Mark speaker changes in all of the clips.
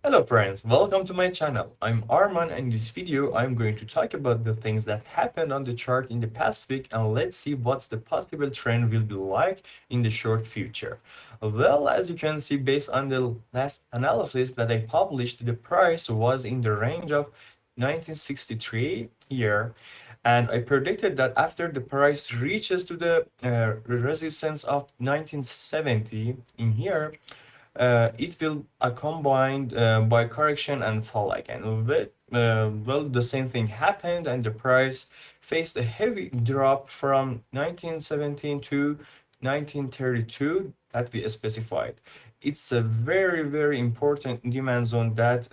Speaker 1: Hello friends, welcome to my channel. I'm Arman and in this video I'm going to talk about the things that happened on the chart in the past week and let's see what's the possible trend will be like in the short future. Well, as you can see based on the last analysis that I published, the price was in the range of 1963 here, and I predicted that after the price reaches to the resistance of 1970 in here, it will combined by correction and fall again. Well, the same thing happened, and the price faced a heavy drop from 1917 to 1932 that we specified. It's a very important demand zone that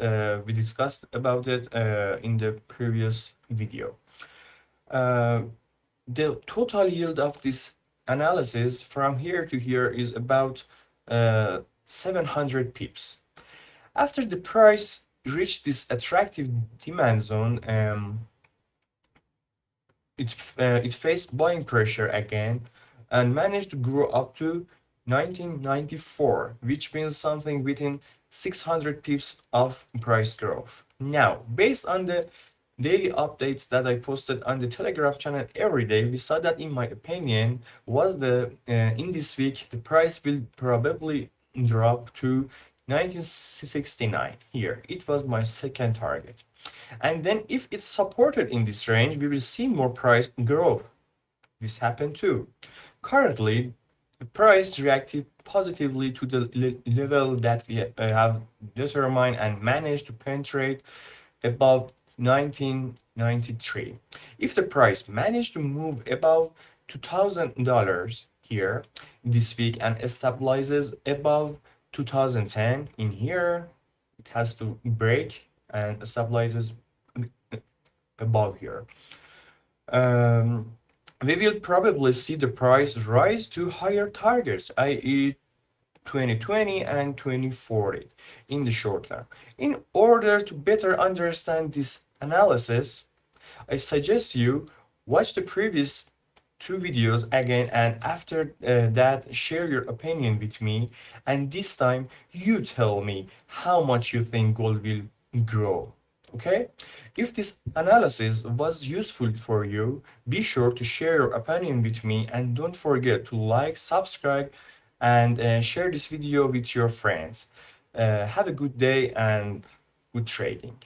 Speaker 1: we discussed about it in the previous video. Uh, the total yield of this analysis from here to here is about 700 pips. After the price reached this attractive demand zone, it faced buying pressure again and managed to grow up to 1994, which means something within 600 pips of price growth. Now, based on the daily updates that I posted on the Telegram channel every day, we saw that, in my opinion, was the in this week the price will probably drop to 1969 here. It was my second target. And then if it's supported in this range, we will see more price growth. This happened too. Currently, the price reacted positively to the level that we have determined and managed to penetrate above 1993. If the price managed to move above $2,000 here this week and stabilizes above 2010 in here, it has to break and stabilizes above here. Um, we will probably see the price rise to higher targets, i.e. 2020 and 2040 in the short term. In order to better understand this analysis, I suggest you watch the previous two videos again, and after that share your opinion with me, and this time you tell me how much you think gold will grow. Okay, if this analysis was useful for you, be sure to share your opinion with me and don't forget to like, subscribe, and share this video with your friends. Have a good day and good trading.